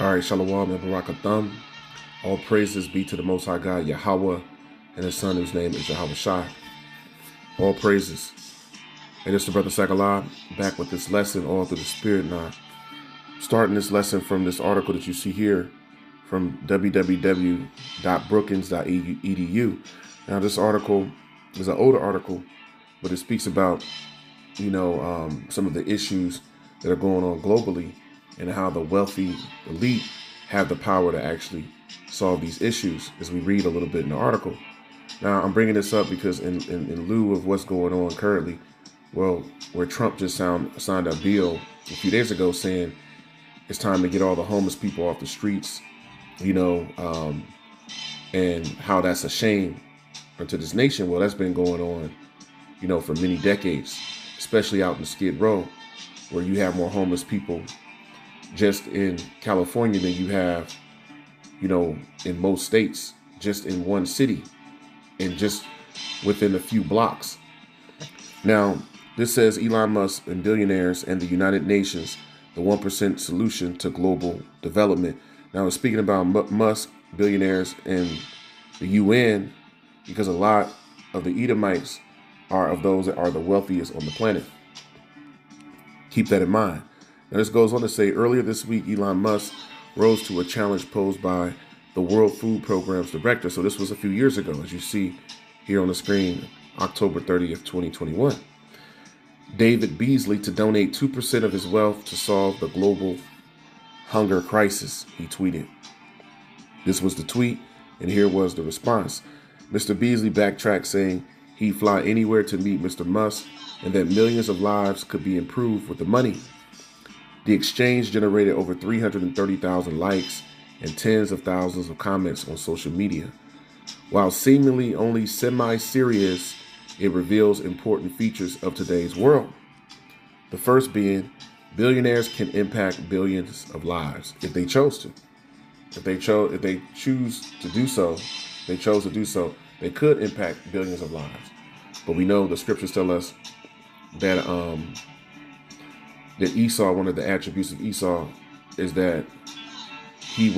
All right, Shalom and Barakatham. All praises be to the Most High God, Yahweh, and His Son, whose name is Yahweh Shai. All praises. And it's the Brother Sakalab, back with this lesson all through the Spirit now. Starting this lesson from this article that you see here from www.brookings.edu. Now, this article is an older article, but it speaks about, some of the issues that are going on globally and how the wealthy elite have the power to actually solve these issues, as we read a little bit in the article. Now, I'm bringing this up because in lieu of what's going on currently, well, where Trump just signed a bill a few days ago saying it's time to get all the homeless people off the streets, and how that's a shame unto this nation. Well, that's been going on, for many decades, especially out in Skid Row, where you have more homeless people just in California than you have, in most states, just in one city and just within a few blocks. Now, this says Elon Musk and billionaires and the United Nations, the 1% solution to global development. Now, it's speaking about Musk, billionaires, and the UN, because a lot of the Edomites are of those that are the wealthiest on the planet. Keep that in mind. Now, this goes on to say, earlier this week, Elon Musk rose to a challenge posed by the World Food Program's director. So this was a few years ago, as you see here on the screen, October 30th, 2021. David Beasley to donate 2% of his wealth to solve the global hunger crisis, he tweeted. This was the tweet, and here was the response. Mr. Beasley backtracked, saying he'd fly anywhere to meet Mr. Musk and that millions of lives could be improved with the money. The exchange generated over 330,000 likes and tens of thousands of comments on social media. While seemingly only semi-serious, it reveals important features of today's world. The first being, billionaires can impact billions of lives if they chose to. If they chose to do so, they could impact billions of lives. But we know the scriptures tell us that that Esau, one of the attributes of Esau is that he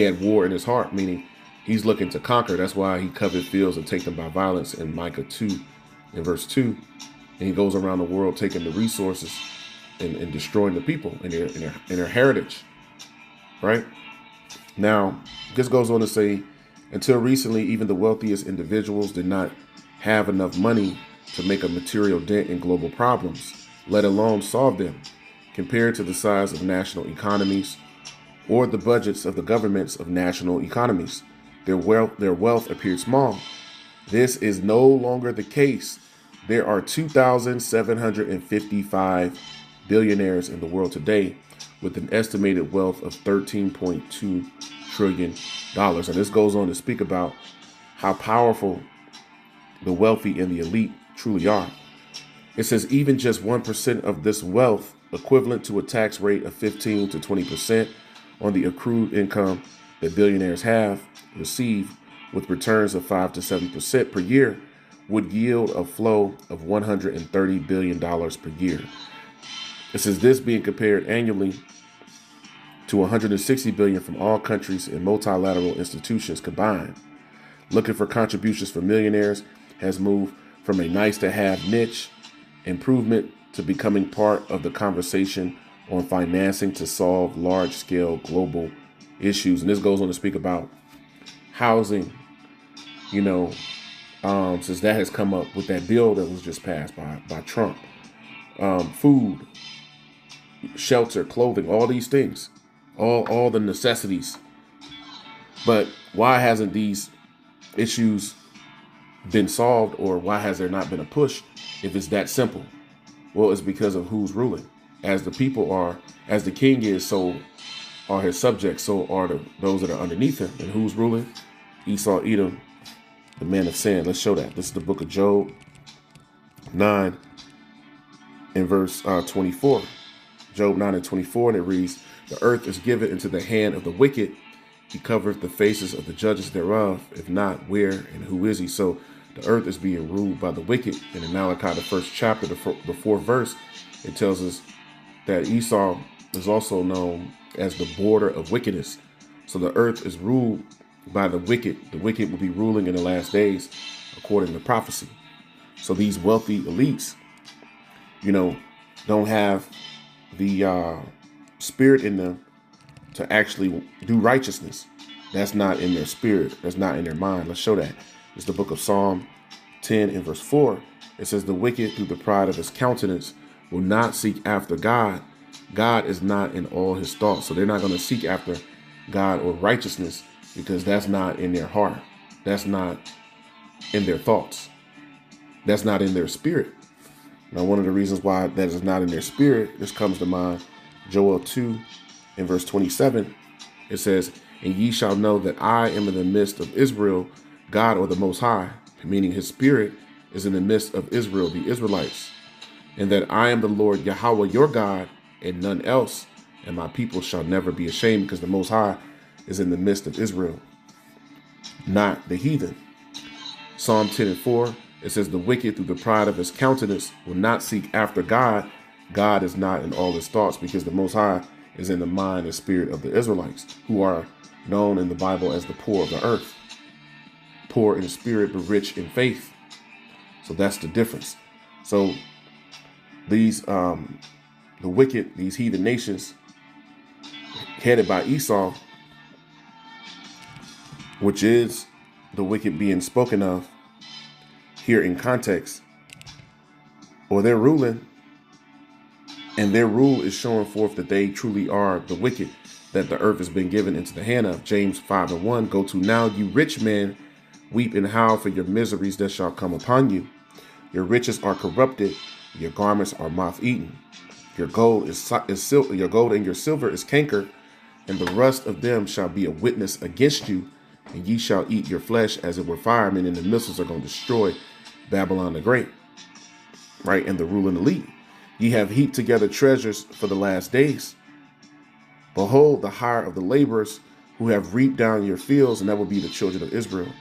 had war in his heart, meaning he's looking to conquer. That's why he coveted fields and take them by violence in Micah 2, in verse 2. And he goes around the world taking the resources and destroying the people and their heritage. Right? Now, this goes on to say, until recently, even the wealthiest individuals did not have enough money to make a material dent in global problems, let alone solve them. Compared to the size of national economies or the budgets of the governments of national economies, their wealth appeared small. This is no longer the case. There are 2,755 billionaires in the world today, with an estimated wealth of $13.2 trillion. And this goes on to speak about how powerful the wealthy and the elite truly are. It says even just 1% of this wealth, equivalent to a tax rate of 15 to 20% on the accrued income that billionaires receive, with returns of 5 to 7% per year, would yield a flow of $130 billion per year. It says this being compared annually to $160 billion from all countries and multilateral institutions combined. Looking for contributions from millionaires has moved from a nice-to-have niche improvement to becoming part of the conversation on financing to solve large-scale global issues. And this goes on to speak about housing, since that has come up with that bill that was just passed by Trump. Food, shelter, clothing, all these things, all the necessities. But why hasn't these issues been solved, or why has there not been a push if it's that simple? Well, it's because of who's ruling. As the people are, as the king is, so are his subjects, so are those that are underneath him. And who's ruling? Esau, Edom, the man of sin. Let's show that. This is the book of Job 9 in verse 24. Job 9 and 24, and it reads, the earth is given into the hand of the wicked. He covereth the faces of the judges thereof. If not, where and who is he? So the earth is being ruled by the wicked. And in Malachi, the first chapter, the fourth verse, it tells us that Esau is also known as the border of wickedness. So the earth is ruled by the wicked. The wicked will be ruling in the last days, according to prophecy. So these wealthy elites, don't have the spirit in them to actually do righteousness. That's not in their spirit. That's not in their mind. Let's show that. It's the book of Psalm 10 and verse 4. It says, the wicked through the pride of his countenance will not seek after God. God is not in all his thoughts. So they're not going to seek after God or righteousness because that's not in their heart. That's not in their thoughts. That's not in their spirit. Now, one of the reasons why that is not in their spirit, this comes to mind, Joel 2 in verse 27. It says, and ye shall know that I am in the midst of Israel, God or the Most High, meaning his spirit is in the midst of Israel, the Israelites, and that I am the Lord Yahweh, your God, and none else, and my people shall never be ashamed, because the Most High is in the midst of Israel, not the heathen. Psalm 10 and 4, it says, the wicked through the pride of his countenance will not seek after God. God is not in all his thoughts, because the Most High is in the mind and spirit of the Israelites, who are known in the Bible as the poor of the earth. Poor in spirit, but rich in faith. So that's the difference. So these, the wicked, these heathen nations headed by Esau, which is the wicked being spoken of here in context, or they're ruling, and their rule is showing forth that they truly are the wicked, that the earth has been given into the hand of. James 5 and 1, go to now, you rich men, weep and howl for your miseries that shall come upon you. Your riches are corrupted, your garments are moth-eaten. Your gold your gold and your silver is cankered, and the rust of them shall be a witness against you, and ye shall eat your flesh as it were fire. Meaning the missiles are going to destroy Babylon the Great, right? And the ruling elite. Ye have heaped together treasures for the last days. Behold, the hire of the laborers who have reaped down your fields, and that will be the children of Israel,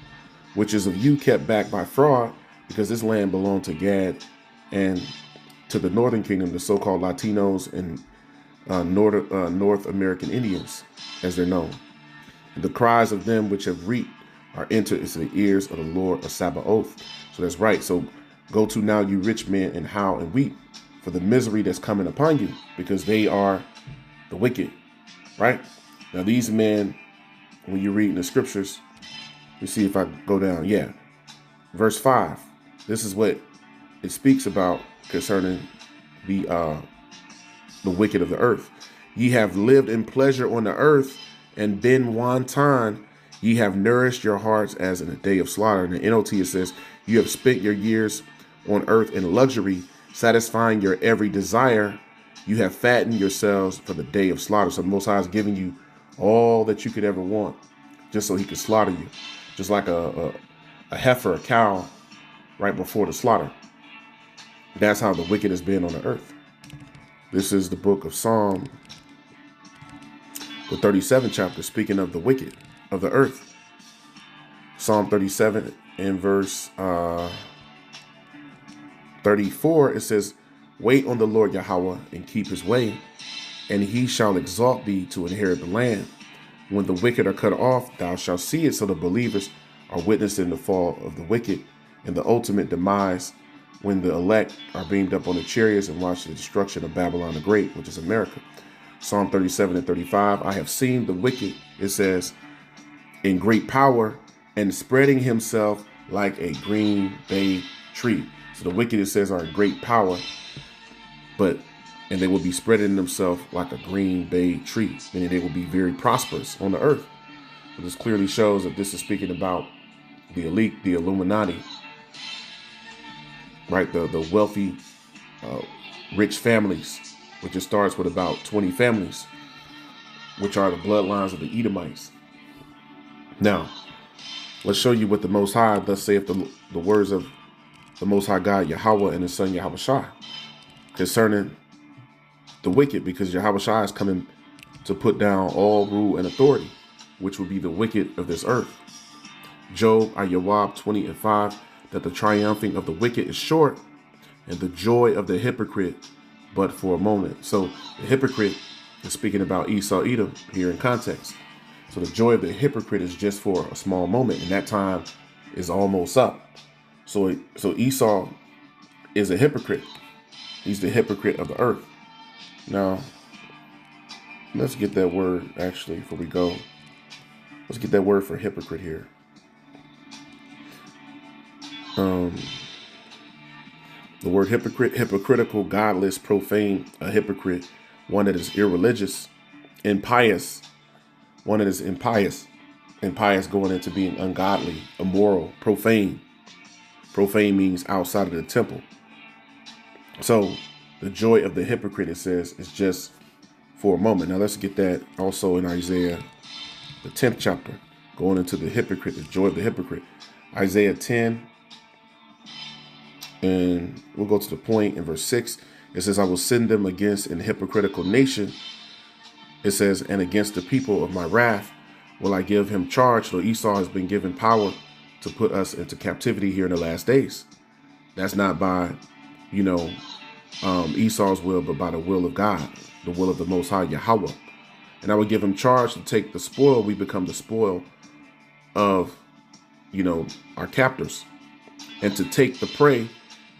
which is of you kept back by fraud, because this land belonged to Gad and to the northern kingdom, the so-called Latinos and North American Indians, as they're known. And the cries of them which have reaped are entered into the ears of the Lord of Sabaoth. So that's right. So go to now, you rich men, and howl and weep for the misery that's coming upon you, because they are the wicked, right? Now these men, when you read in the scriptures, you see if I go down, verse 5, this is what it speaks about concerning the wicked of the earth. Ye have lived in pleasure on the earth and been wanton. Ye have nourished your hearts as in a day of slaughter. In the NLT it says, you have spent your years on earth in luxury, satisfying your every desire. You have fattened yourselves for the day of slaughter. So the Most High is giving you all that you could ever want, just so he could slaughter you. Just like a heifer, a cow, right before the slaughter. That's how the wicked has been on the earth. This is the book of Psalm, the 37th chapter, speaking of the wicked of the earth. Psalm 37 in verse 34, it says, wait on the Lord Yahweh and keep his way, and he shall exalt thee to inherit the land. When the wicked are cut off, thou shalt see it. So the believers are witnessing the fall of the wicked and the ultimate demise, when the elect are beamed up on the chariots and watch the destruction of Babylon the Great, which is America. Psalm 37 and 35, I have seen the wicked, it says, in great power and spreading himself like a green bay tree. So the wicked, it says, are in great power, and they will be spreading themselves like a green bay tree, meaning they will be very prosperous on the earth. So this clearly shows that this is speaking about the elite, the Illuminati, right? The wealthy, rich families, which it starts with about 20 families, which are the bloodlines of the Edomites. Now, let's show you what the Most High, thus saith the words of the Most High God, Yahweh, and his son Yahweh Shai, concerning the wicked, because Yahweh Shai is coming to put down all rule and authority, which will be the wicked of this earth. Job, Ayawab 20 and 5, that the triumphing of the wicked is short, and the joy of the hypocrite but for a moment. So the hypocrite It's speaking about Esau, Edom here in context. So the joy of the hypocrite is just for a small moment, and that time is almost up. So Esau is a hypocrite. He's the hypocrite of the earth. Now, let's get that word actually before we go. Let's get that word for hypocrite here. The word hypocrite, hypocritical, godless, profane, a hypocrite, one that is irreligious, impious, one that is impious going into being ungodly, immoral, profane. Profane means outside of the temple. So the joy of the hypocrite, it says, is just for a moment. Now let's get that also in Isaiah, the 10th chapter, going into the hypocrite, the joy of the hypocrite. Isaiah 10, and we'll go to the point in verse 6. It says, I will send them against an hypocritical nation. It says, and against the people of my wrath will I give him charge. So Esau has been given power to put us into captivity here in the last days. That's not by, Esau's will, but by the will of God, the will of the Most High Yahweh. And I will give him charge to take the spoil. We become the spoil of, our captors, and to take the prey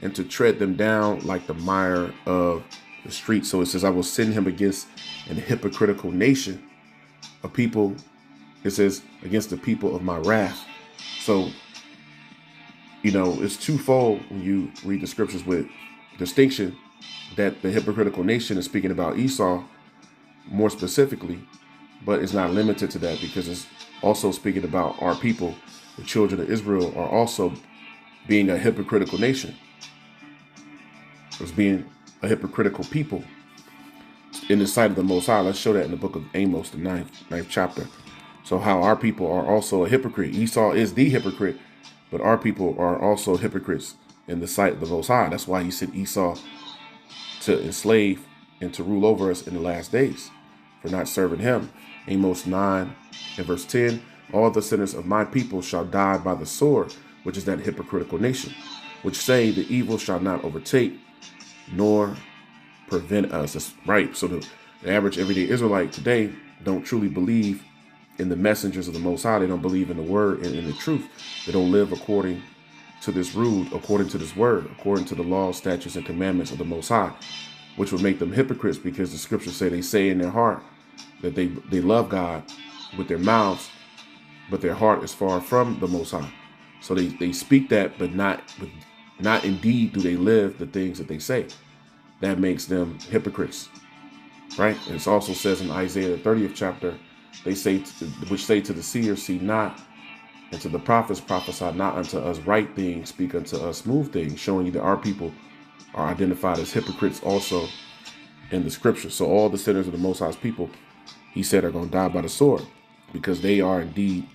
and to tread them down like the mire of the street. So it says, I will send him against an hypocritical nation, a people, it says, against the people of my wrath. So, it's twofold when you read the scriptures with distinction, that the hypocritical nation is speaking about Esau more specifically, but it's not limited to that, because it's also speaking about our people. The children of Israel are also being a hypocritical nation. As being a hypocritical people in the sight of the Most High. Let's show that in the book of Amos, the ninth chapter. So how our people are also a hypocrite. Esau is the hypocrite, but our people are also hypocrites in the sight of the Most High. That's why he sent Esau to enslave and to rule over us in the last days for not serving him. Amos 9 and verse 10, all the sinners of my people shall die by the sword, which is that hypocritical nation, which say the evil shall not overtake nor prevent us. That's right. So the average everyday Israelite today don't truly believe in the messengers of the Most High. They don't believe in the word and in the truth. They don't live according to this rule, according to this word, according to the laws, statutes, and commandments of the Most High, which would make them hypocrites, because the scriptures say they say in their heart that they love God with their mouths, but their heart is far from the Most High. So they speak that, but not indeed do they live the things that they say. That makes them hypocrites, right? And it also says in Isaiah, the 30th chapter, they say, which say to the seer, see not, and to the prophets, prophesy not unto us right things, speak unto us smooth things, showing you that our people are identified as hypocrites also in the scripture. So all the sinners of the Most High's people, he said, are going to die by the sword, because they are indeed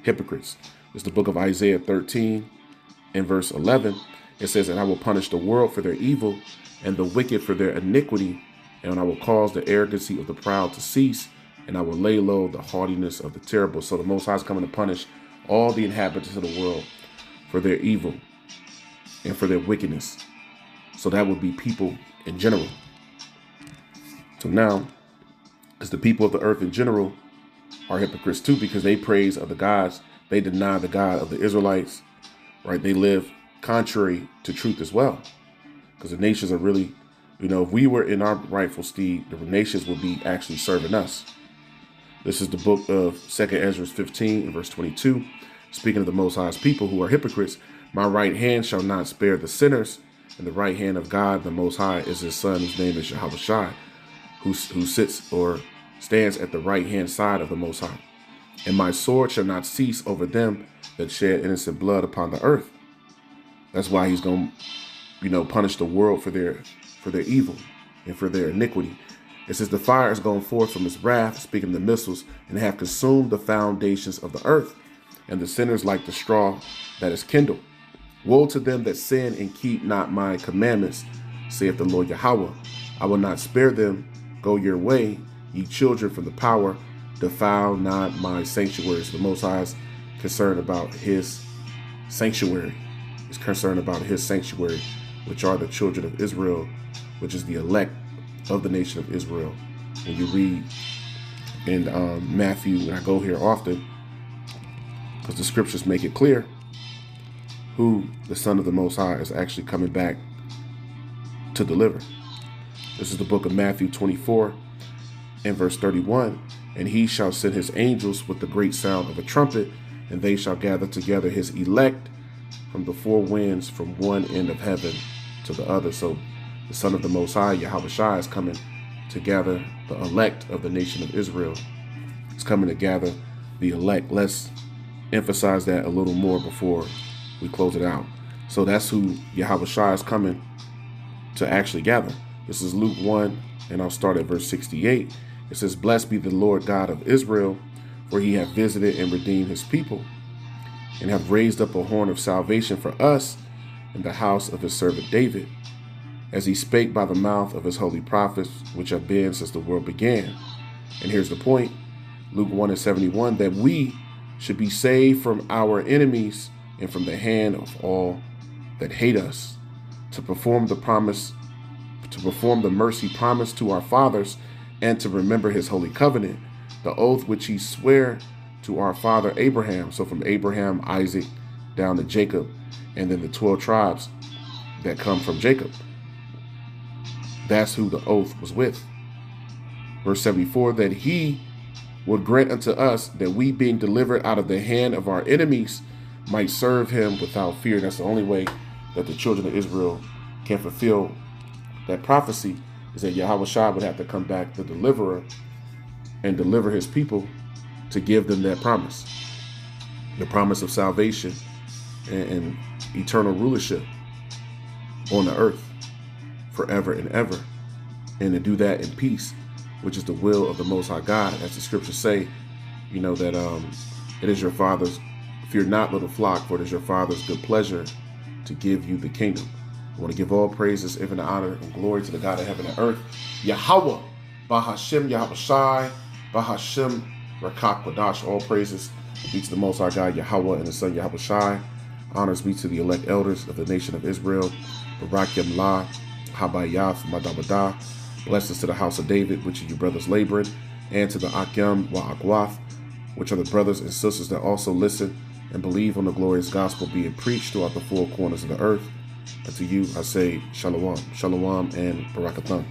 hypocrites. It's the book of Isaiah 13 and verse 11. It says, and I will punish the world for their evil and the wicked for their iniquity, and I will cause the arrogancy of the proud to cease, and I will lay low the haughtiness of the terrible. So the Most High is coming to punish all the inhabitants of the world for their evil and for their wickedness. So that would be people in general. So now, as the people of the earth in general are hypocrites too, because they praise other gods, they deny the God of the Israelites, right? They live contrary to truth as well, because the nations are really, if we were in our rightful steed, the nations would be actually serving us. This is the book of 2 Ezra 15 and verse 22. Speaking of the Most High's people who are hypocrites, my right hand shall not spare the sinners, and the right hand of God, the Most High, is his son, whose name is Yahweh, who sits or stands at the right hand side of the Most High. And my sword shall not cease over them that shed innocent blood upon the earth. That's why he's going to, punish the world for their evil and for their iniquity. It says the fire is gone forth from his wrath, speaking the missiles, and have consumed the foundations of the earth, and the sinners like the straw that is kindled. Woe to them that sin and keep not my commandments, saith the Lord Yahweh. I will not spare them. Go your way, ye children, from the power. Defile not my sanctuaries. The Most High is concerned about his sanctuary. He's concerned about his sanctuary, which are the children of Israel, which is the elect of the nation of Israel. when you read in Matthew, and I go here often because the scriptures make it clear who the Son of the Most High is actually coming back to deliver. This is the book of Matthew 24 and verse 31. And he shall send his angels with the great sound of a trumpet, and they shall gather together his elect from the four winds, from one end of heaven to the other. So the Son of the Most High, Yahweh Shai, is coming to gather the elect of the nation of Israel. It's coming to gather the elect. Let's emphasize that a little more before we close it out. So that's who Yahweh Shai is coming to actually gather. This is Luke 1, and I'll start at verse 68. It says, "Blessed be the Lord God of Israel, for he hath visited and redeemed his people, and hath raised up a horn of salvation for us in the house of his servant David, as he spake by the mouth of his holy prophets, which have been since the world began." And here's the point, Luke 1 and 71, that we should be saved from our enemies and from the hand of all that hate us, to perform the mercy promised to our fathers, and to remember his holy covenant, the oath which he sware to our father Abraham. So from Abraham, Isaac, down to Jacob, and then the 12 tribes that come from Jacob. That's who the oath was with. Verse 74, that he would grant unto us that we, being delivered out of the hand of our enemies, might serve him without fear. That's the only way that the children of Israel can fulfill that prophecy, is that Yahweh Shai would have to come back, the deliverer, and deliver his people to give them that promise. The promise of salvation and eternal rulership on the earth forever and ever. And to do that in peace, which is the will of the Most High God. As the scriptures say, you know, that it is your Father's, fear not, little flock, for it is your Father's good pleasure to give you the kingdom. I want to give all praises, even honor, and glory to the God of heaven and earth, Yahweh, Bahashem, Yahweh Shai, Bahashem, Rakak, Wadash. All praises be to the Most High God, Yahweh, and His Son, Yahweh Shai. Honors be to the elect elders of the nation of Israel, Barak Yamlah, Habayath, Madabada. Blessings to the house of David, which are your brothers laboring, and to the Akyam wa Agwath, which are the brothers and sisters that also listen and believe on the glorious gospel being preached throughout the four corners of the earth. And to you, I say Shalom, Shalom, and Barakatham.